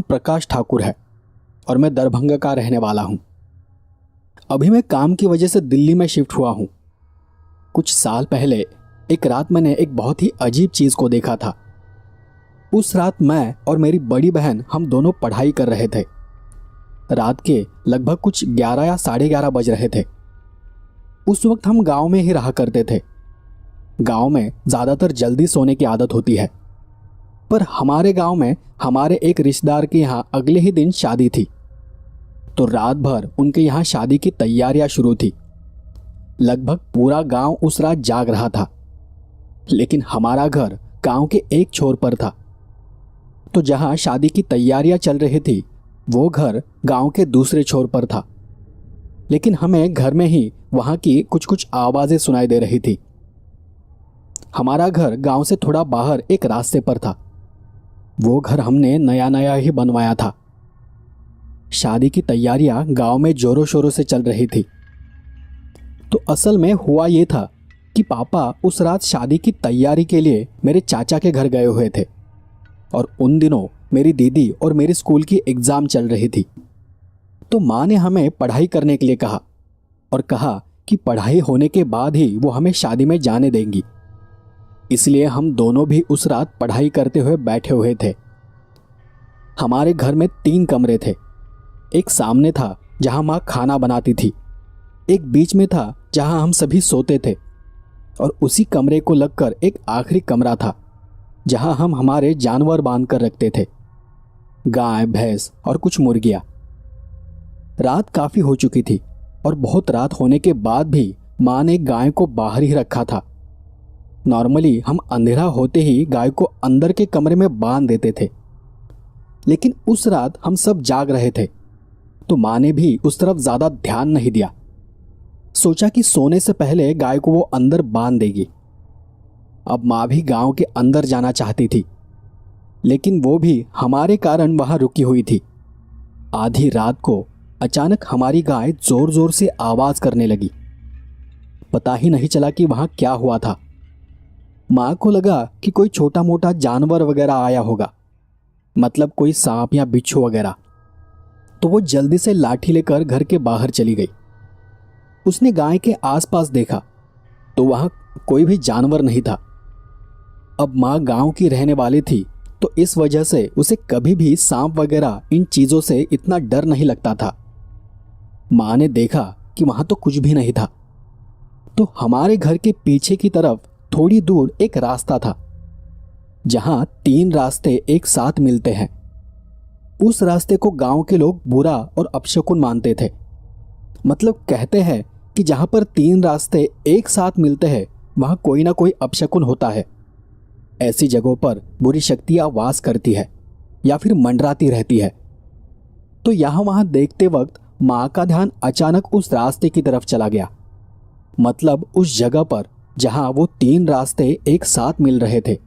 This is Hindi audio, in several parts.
प्रकाश ठाकुर है और मैं दरभंगा का रहने वाला हूँ। अभी मैं काम की वजह से दिल्ली में शिफ्ट हुआ हूँ। कुछ साल पहले एक रात मैंने एक बहुत ही अजीब चीज़ को देखा था। उस रात मैं और मेरी बड़ी बहन हम दोनों पढ़ाई कर रहे थे। रात के लगभग कुछ 11 या 11:30 बज रहे थे। उस वक्त हम गांव में ही रहा करते थे। गांव में ज़्यादातर जल्दी सोने की आदत होती है, पर हमारे गांव में हमारे एक रिश्तेदार के यहाँ अगले ही दिन शादी थी, तो रात भर उनके यहाँ शादी की तैयारियां शुरू थी। लगभग पूरा गांव उस रात जाग रहा था, लेकिन हमारा घर गांव के एक छोर पर था, तो जहां शादी की तैयारियां चल रही थी वो घर गांव के दूसरे छोर पर था। लेकिन हमें घर में ही वहां की कुछ कुछ आवाज़ें सुनाई दे रही थी। हमारा घर गांव से थोड़ा बाहर एक रास्ते पर था। वो घर हमने नया नया ही बनवाया था। शादी की तैयारियां गांव में जोरों शोरों से चल रही थी। तो असल में हुआ ये था कि पापा उस रात शादी की तैयारी के लिए मेरे चाचा के घर गए हुए थे, और उन दिनों मेरी दीदी और मेरी स्कूल की एग्ज़ाम चल रही थी। तो माँ ने हमें पढ़ाई करने के लिए कहा और कहा कि पढ़ाई होने के बाद ही वो हमें शादी में जाने देंगी। इसलिए हम दोनों भी उस रात पढ़ाई करते हुए बैठे हुए थे। हमारे घर में 3 कमरे थे। एक सामने था जहां माँ खाना बनाती थी, एक बीच में था जहां हम सभी सोते थे, और उसी कमरे को लगकर एक आखिरी कमरा था जहां हम हमारे जानवर बांध कर रखते थे, गाय, भैंस और कुछ मुर्गियां। रात काफ़ी हो चुकी थी और बहुत रात होने के बाद भी माँ ने गाय को बाहर ही रखा था। नॉर्मली हम अंधेरा होते ही गाय को अंदर के कमरे में बांध देते थे, लेकिन उस रात हम सब जाग रहे थे, तो माँ ने भी उस तरफ ज़्यादा ध्यान नहीं दिया। सोचा कि सोने से पहले गाय को वो अंदर बांध देगी। अब माँ भी गांव के अंदर जाना चाहती थी, लेकिन वो भी हमारे कारण वहाँ रुकी हुई थी। आधी रात को अचानक हमारी गाय जोर जोर से आवाज़ करने लगी। पता ही नहीं चला कि वहाँ क्या हुआ था। माँ को लगा कि कोई छोटा मोटा जानवर वगैरह आया होगा, मतलब कोई सांप या बिच्छू वगैरह। तो वो जल्दी से लाठी लेकर घर के बाहर चली गई। उसने गाय के आसपास देखा तो वहाँ कोई भी जानवर नहीं था। अब माँ गांव की रहने वाली थी, तो इस वजह से उसे कभी भी सांप वगैरह इन चीज़ों से इतना डर नहीं लगता था। माँ ने देखा कि वहाँ तो कुछ भी नहीं था। तो हमारे घर के पीछे की तरफ थोड़ी दूर एक रास्ता था जहाँ 3 रास्ते एक साथ मिलते हैं। उस रास्ते को गांव के लोग बुरा और अपशकुन मानते थे। मतलब कहते हैं कि जहाँ पर 3 रास्ते एक साथ मिलते हैं वहाँ कोई ना कोई अपशकुन होता है। ऐसी जगहों पर बुरी शक्तियाँ वास करती है या फिर मंडराती रहती है। तो यहाँ वहाँ देखते वक्त माँ का ध्यान अचानक उस रास्ते की तरफ चला गया, मतलब उस जगह पर जहाँ वो 3 रास्ते एक साथ मिल रहे थे।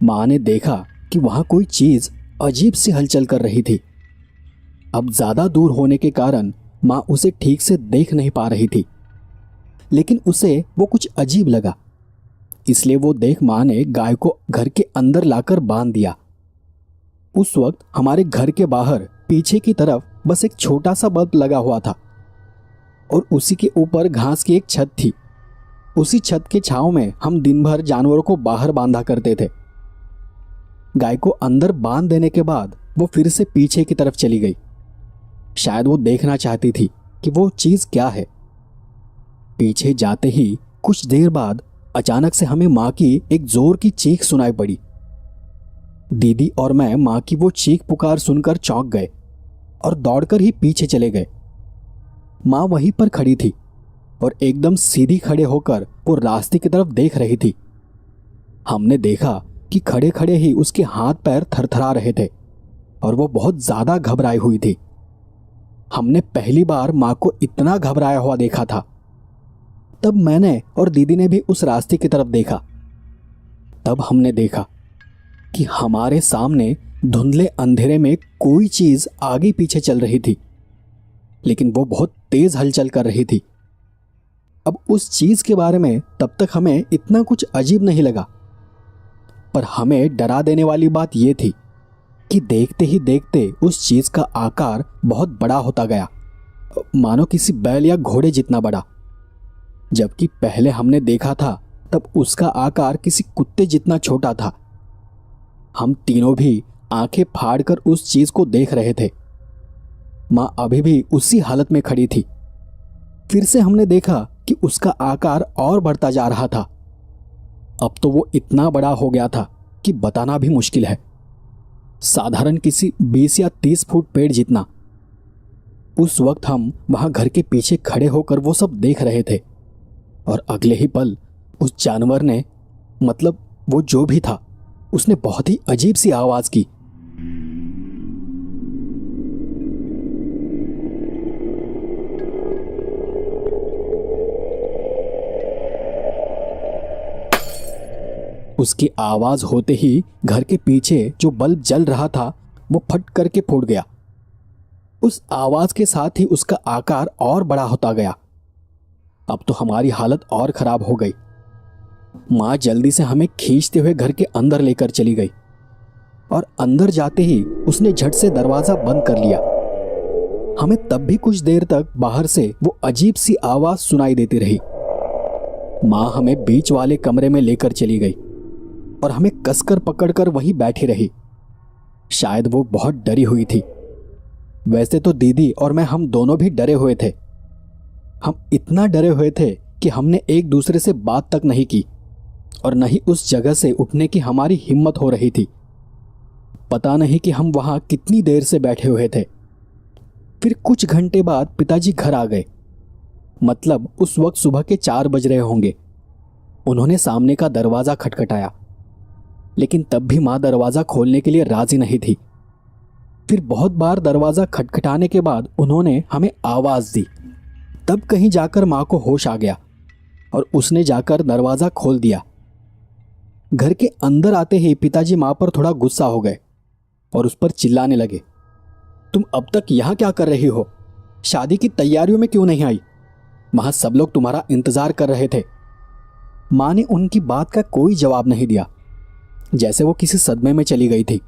माँ ने देखा कि वहाँ कोई चीज़ अजीब सी हलचल कर रही थी। अब ज़्यादा दूर होने के कारण माँ उसे ठीक से देख नहीं पा रही थी, लेकिन उसे वो कुछ अजीब लगा। इसलिए वो देख माँ ने गाय को घर के अंदर लाकर बांध दिया। उस वक्त हमारे घर के बाहर पीछे की तरफ बस एक छोटा सा बल्ब लगा हुआ था, और उसी के ऊपर घास की एक छत थी। उसी छत के छांव में हम दिन भर जानवरों को बाहर बांधा करते थे। गाय को अंदर बांध देने के बाद वो फिर से पीछे की तरफ चली गई। शायद वो देखना चाहती थी कि वो चीज़ क्या है। पीछे जाते ही कुछ देर बाद अचानक से हमें माँ की एक जोर की चीख सुनाई पड़ी। दीदी और मैं माँ की वो चीख पुकार सुनकर चौंक गए और दौड़कर ही पीछे चले गए। माँ वहीं पर खड़ी थी और एकदम सीधी खड़े होकर वो रास्ते की तरफ देख रही थी। हमने देखा कि खड़े खड़े ही उसके हाथ पैर थरथरा रहे थे और वो बहुत ज़्यादा घबराई हुई थी। हमने पहली बार माँ को इतना घबराया हुआ देखा था। तब मैंने और दीदी ने भी उस रास्ते की तरफ देखा। तब हमने देखा कि हमारे सामने धुंधले अंधेरे में कोई चीज़ आगे पीछे चल रही थी, लेकिन वो बहुत तेज़ हलचल कर रही थी। अब उस चीज़ के बारे में तब तक हमें इतना कुछ अजीब नहीं लगा, पर हमें डरा देने वाली बात यह थी कि देखते ही देखते उस चीज का आकार बहुत बड़ा होता गया, मानो किसी बैल या घोड़े जितना बड़ा। जबकि पहले हमने देखा था तब उसका आकार किसी कुत्ते जितना छोटा था। हम तीनों भी आंखें फाड़कर उस चीज को देख रहे थे। मां अभी भी उसी हालत में खड़ी थी। फिर से हमने देखा कि उसका आकार और बढ़ता जा रहा था। अब तो वो इतना बड़ा हो गया था कि बताना भी मुश्किल है। साधारण किसी 20 या 30 फुट पेड़ जितना। उस वक्त हम वहां घर के पीछे खड़े होकर वो सब देख रहे थे और अगले ही पल उस जानवर ने, मतलब वो जो भी था, उसने बहुत ही अजीब सी आवाज की। उसकी आवाज होते ही घर के पीछे जो बल्ब जल रहा था वो फट करके फूट गया। उस आवाज के साथ ही उसका आकार और बड़ा होता गया। अब तो हमारी हालत और खराब हो गई। मां जल्दी से हमें खींचते हुए घर के अंदर लेकर चली गई और अंदर जाते ही उसने झट से दरवाजा बंद कर लिया। हमें तब भी कुछ देर तक बाहर से वो अजीब सी आवाज सुनाई देती रही। मां हमें बीच वाले कमरे में लेकर चली गई और हमें कसकर पकड़कर वहीं बैठी रही। शायद वो बहुत डरी हुई थी। वैसे तो दीदी और मैं, हम दोनों भी डरे हुए थे। हम इतना डरे हुए थे कि हमने एक दूसरे से बात तक नहीं की और न ही उस जगह से उठने की हमारी हिम्मत हो रही थी। पता नहीं कि हम वहां कितनी देर से बैठे हुए थे। फिर कुछ घंटे बाद पिताजी घर आ गए। मतलब उस वक्त सुबह के 4 बज रहे होंगे। उन्होंने सामने का दरवाजा खटखटाया, लेकिन तब भी मां दरवाजा खोलने के लिए राजी नहीं थी। फिर बहुत बार दरवाजा खटखटाने के बाद उन्होंने हमें आवाज दी। तब कहीं जाकर मां को होश आ गया और उसने जाकर दरवाजा खोल दिया। घर के अंदर आते ही पिताजी मां पर थोड़ा गुस्सा हो गए और उस पर चिल्लाने लगे, तुम अब तक यहां क्या कर रही हो? शादी की तैयारियों में क्यों नहीं आई? वहां सब लोग तुम्हारा इंतजार कर रहे थे। मां ने उनकी बात का कोई जवाब नहीं दिया, जैसे वो किसी सदमे में चली गई थी।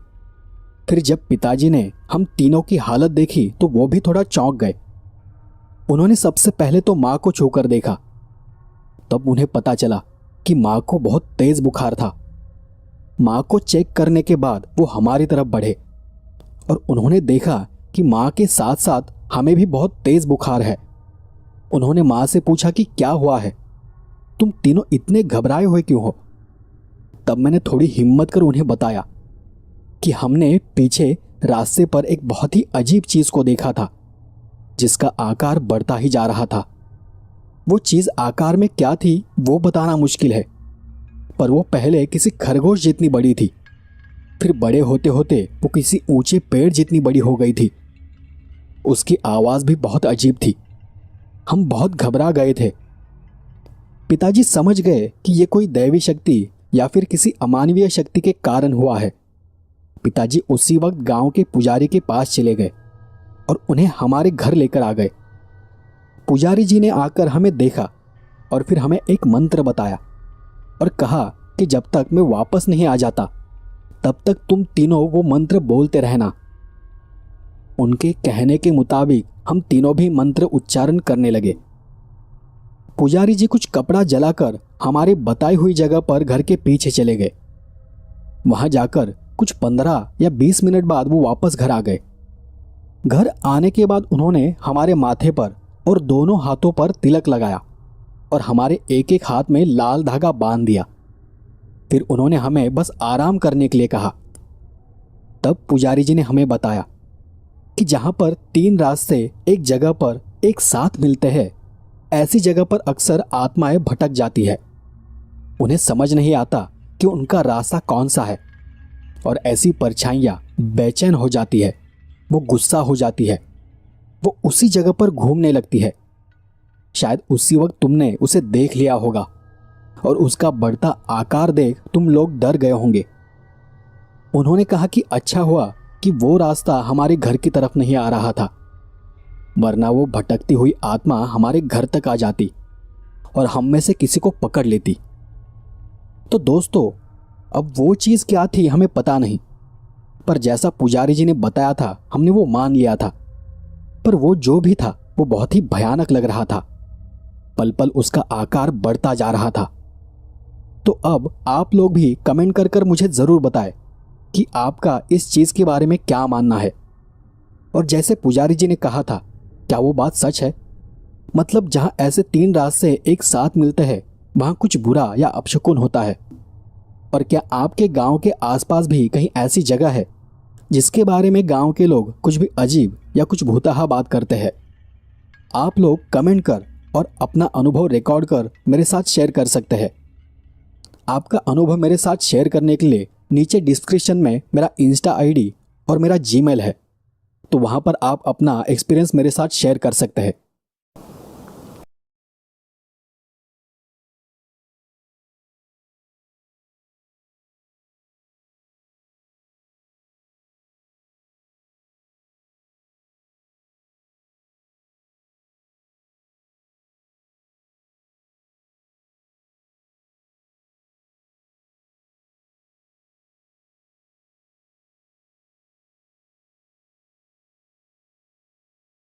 फिर जब पिताजी ने हम तीनों की हालत देखी तो वो भी थोड़ा चौंक गए। उन्होंने सबसे पहले तो मां को छूकर देखा। तब उन्हें पता चला कि मां को बहुत तेज बुखार था। मां को चेक करने के बाद वो हमारी तरफ बढ़े और उन्होंने देखा कि मां के साथ साथ हमें भी बहुत तेज बुखार है। उन्होंने मां से पूछा कि क्या हुआ है, तुम तीनों इतने घबराए हुए क्यों हो? तब मैंने थोड़ी हिम्मत कर उन्हें बताया कि हमने पीछे रास्ते पर एक बहुत ही अजीब चीज को देखा था, जिसका आकार बढ़ता ही जा रहा था। वो चीज आकार में क्या थी वो बताना मुश्किल है, पर वो पहले किसी खरगोश जितनी बड़ी थी। फिर बड़े होते होते वो किसी ऊंचे पेड़ जितनी बड़ी हो गई थी। उसकी आवाज भी बहुत अजीब थी। हम बहुत घबरा गए थे। पिताजी समझ गए कि ये कोई दैवी शक्ति या फिर किसी अमानवीय शक्ति के कारण हुआ है। पिताजी उसी वक्त गांव के पुजारी के पास चले गए और उन्हें हमारे घर लेकर आ गए। पुजारी जी ने आकर हमें देखा और फिर हमें एक मंत्र बताया और कहा कि जब तक मैं वापस नहीं आ जाता तब तक तुम तीनों वो मंत्र बोलते रहना। उनके कहने के मुताबिक हम तीनों भी मंत्र उच्चारण करने लगे। पुजारी जी कुछ कपड़ा जलाकर हमारी बताई हुई जगह पर घर के पीछे चले गए। वहां जाकर कुछ 15 या 20 मिनट बाद वो वापस घर आ गए। घर आने के बाद उन्होंने हमारे माथे पर और दोनों हाथों पर तिलक लगाया और हमारे एक एक हाथ में लाल धागा बांध दिया। फिर उन्होंने हमें बस आराम करने के लिए कहा। तब पुजारी जी ने हमें बताया कि जहां पर 3 रास्ते एक जगह पर एक साथ मिलते हैं, ऐसी जगह पर अक्सर आत्माएं भटक जाती है। उन्हें समझ नहीं आता कि उनका रास्ता कौन सा है और ऐसी परछाइयां बेचैन हो जाती है, वो गुस्सा हो जाती है, वो उसी जगह पर घूमने लगती है। शायद उसी वक्त तुमने उसे देख लिया होगा और उसका बढ़ता आकार देख तुम लोग डर गए होंगे। उन्होंने कहा कि अच्छा हुआ कि वो रास्ता हमारे घर की तरफ नहीं आ रहा था, वरना वो भटकती हुई आत्मा हमारे घर तक आ जाती और हम में से किसी को पकड़ लेती। तो दोस्तों, अब वो चीज़ क्या थी हमें पता नहीं, पर जैसा पुजारी जी ने बताया था हमने वो मान लिया था। पर वो जो भी था वो बहुत ही भयानक लग रहा था। पल पल उसका आकार बढ़ता जा रहा था। तो अब आप लोग भी कमेंट कर कर मुझे ज़रूर बताएं कि आपका इस चीज़ के बारे में क्या मानना है। और जैसे पुजारी जी ने कहा था, क्या वो बात सच है? मतलब जहां ऐसे 3 रास्ते एक साथ मिलते हैं वहां कुछ बुरा या अपशकुन होता है। और क्या आपके गांव के आसपास भी कहीं ऐसी जगह है जिसके बारे में गांव के लोग कुछ भी अजीब या कुछ भूतहा बात करते हैं? आप लोग कमेंट कर और अपना अनुभव रिकॉर्ड कर मेरे साथ शेयर कर सकते हैं। आपका अनुभव मेरे साथ शेयर करने के लिए नीचे डिस्क्रिप्शन में मेरा इंस्टा आईडी और मेरा जीमेल है, तो वहां पर आप अपना एक्सपीरियंस मेरे साथ शेयर कर सकते हैं।